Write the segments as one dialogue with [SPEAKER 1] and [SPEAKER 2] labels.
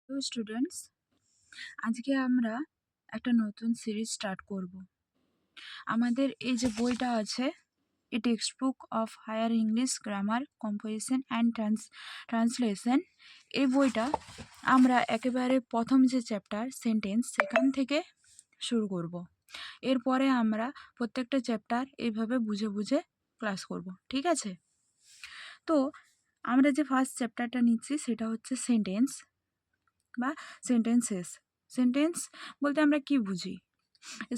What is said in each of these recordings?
[SPEAKER 1] Hello students, আজকে আমরা একটা নতুন সিরিজ স্টার্ট করব। আমাদের এই যে বইটা আছে, a textbook of higher English grammar composition and translation, এই বইটা আমরা একেবারে প্রথম যে চ্যাপ্টার সেন্টেন্স সেখান থেকে শুরু করব। এরপরে আমরা প্রত্যেকটা চ্যাপ্টার এইভাবে বুঝে বুঝে ক্লাস করব, ঠিক আছে? তো আমরা যে ফার্স্ট চ্যাপ্টারটা নিচ্ছি সেটা হচ্ছে সেন্টেন্স বা সেন্টেন্সেস। সেন্টেন্স বলতে আমরা কি বুঝি?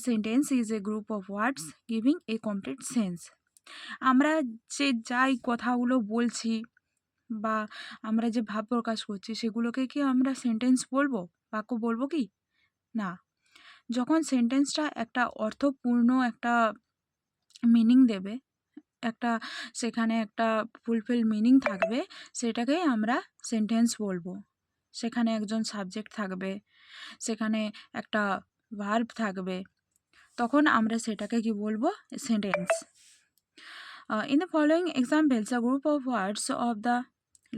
[SPEAKER 1] Sentence is a group of words giving a complete sense. আমরা যে যাই কথাগুলো বলছি বা আমরা যে ভাব প্রকাশ করছি সেগুলোকে কি আমরা সেন্টেন্স বলবো, বাক্য বলবো কি? না। যখন সেন্টেন্সটা একটা অর্থপূর্ণ একটা মিনিং দেবে, একটা সেখানে একটা ফুলফিল মিনিং থাকবে, সেটাকেই আমরা সেন্টেন্স বলবো। সেখানে একজন সাবজেক্ট থাকবে, সেখানে একটা ভার্ব থাকবে, তখন আমরা সেটাকে কি বলবো? Sentence. In the following examples, a group of words of the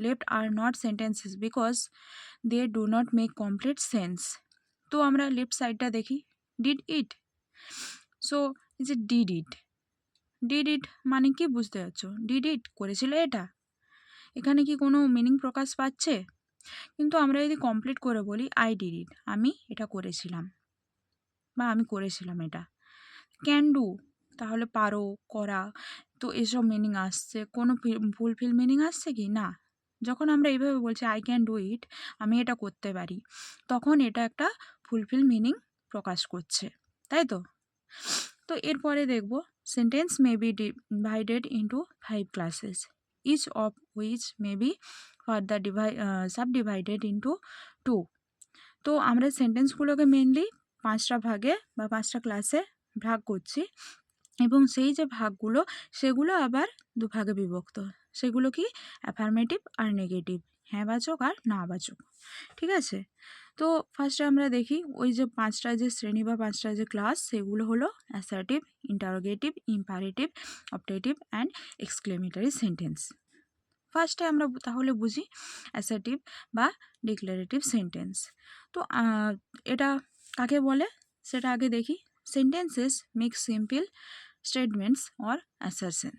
[SPEAKER 1] left are not sentences because they do not make complete sense. তো আমরা লেফট সাইডটা দেখি, ডিড ইট। সো এই যে ডিড ইট মানে কি বুঝতে পারছো? ডিড ইট করেছিল এটা, এখানে কি কোনো মিনিং প্রকাশ পাচ্ছে? কিন্তু আমরা যদি কমপ্লিট করে বলি আই ডিড ইট, আমি এটা করেছিলাম বা আমি করেছিলাম এটা। ক্যান ডু, তাহলে পারো, করা, তো এসব মিনিং আসছে। কোনো ফুলফিল মিনিং আসছে কি? না। যখন আমরা এইভাবে বলছি আই ক্যান ডু ইট, আমি এটা করতে পারি, তখন এটা একটা ফুলফিল মিনিং প্রকাশ করছে, তাই তো? তো এরপরে দেখব sentence may be divided into 5 classes, each of which may be further subdivided into 2। তো আমরা সেন্টেন্সগুলোকে মেনলি 5টা ভাগে বা 5টা ক্লাসে ভাগ করছি, এবং সেই যে ভাগগুলো সেগুলো আবার দুভাগে বিভক্ত। সেগুলো কি? অ্যাফার্মেটিভ আর নেগেটিভ, হ্যাঁবাচক আর নাবাচক, ঠিক আছে? তো ফার্স্টে আমরা দেখি ওই যে 5টা যে শ্রেণী বা 5টা যে ক্লাস, সেগুলো হলো assertive, interrogative, imperative, optative and exclamatory sentence. ফার্স্টে আমরা তাহলে বুঝি অ্যাসার্টিভ বা ডিক্লারেটিভ সেন্টেন্স। তো এটা কাকে বলে সেটা আগে দেখি। Sentences make simple statements or assertion.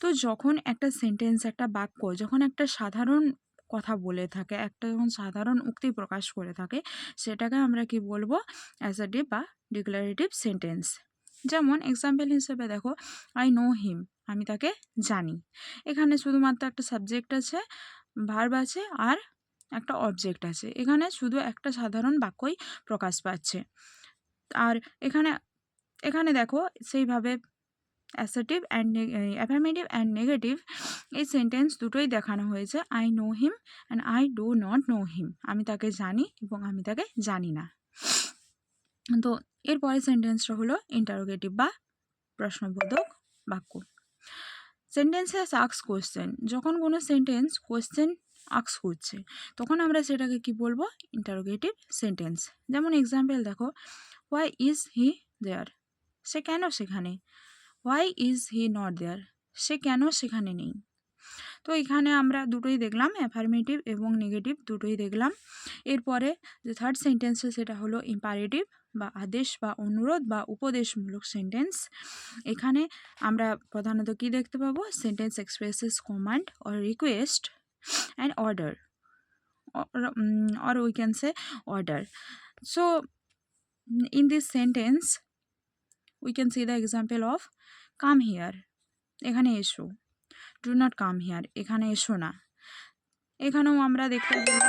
[SPEAKER 1] তো যখন একটা সেন্টেন্স, একটা বাক্য যখন একটা সাধারণ কথা বলে থাকে, একটা যখন সাধারণ উক্তি প্রকাশ করে থাকে, সেটাকে আমরা কি বলবো? অ্যাসার্টিভ বা ডিক্লারেটিভ সেন্টেন্স। যেমন এক্সাম্পল হিসেবে দেখো, আই নো হিম, আমি তাকে জানি। এখানে শুধুমাত্র একটা সাবজেক্ট আছে, ভার্ব আছে আর একটা অবজেক্ট আছে। এখানে শুধু একটা সাধারণ বাক্যই প্রকাশ পাচ্ছে। আর এখানে এখানে দেখো সেইভাবে assertive and affirmative and negative এই সেন্টেন্স দুটোই দেখানো হয়েছে। I know him and I do not know him, আমি তাকে জানি এবং আমি তাকে জানি না। তো এরপরে সেন্টেন্সটা হলো ইন্টারোগেটিভ বা প্রশ্নবোধক বাক্য। সেন্টেন্সেস আক্স কোয়েশ্চেন, যখন কোনো সেন্টেন্স কোয়েশ্চেন আক্স করছে তখন আমরা সেটাকে কি বলবো? Interrogative sentence. যেমন এক্সাম্পল দেখো, হোয়াই ইজ হি দেয়ার, সে কেন সেখানে? Why is he not there, সে কেন সেখানে নেই? তো এখানে আমরা দুটোই দেখলাম, অ্যাফার্মেটিভ এবং নেগেটিভ দুটোই দেখলাম। এরপরে যে থার্ড সেন্টেন্সে সেটা হলো ইম্পারেটিভ বা আদেশ বা অনুরোধ বা উপদেশমূলক সেন্টেন্স। এখানে আমরা প্রধানত কি দেখতে পাবো? Sentence expresses command or request and order, or we can say order. So in this sentence we can see the example of come here, এখানে এসো। ডু নট কাম হিয়ার, এখানে এসো না। এখানেও আমরা দেখতে পাবো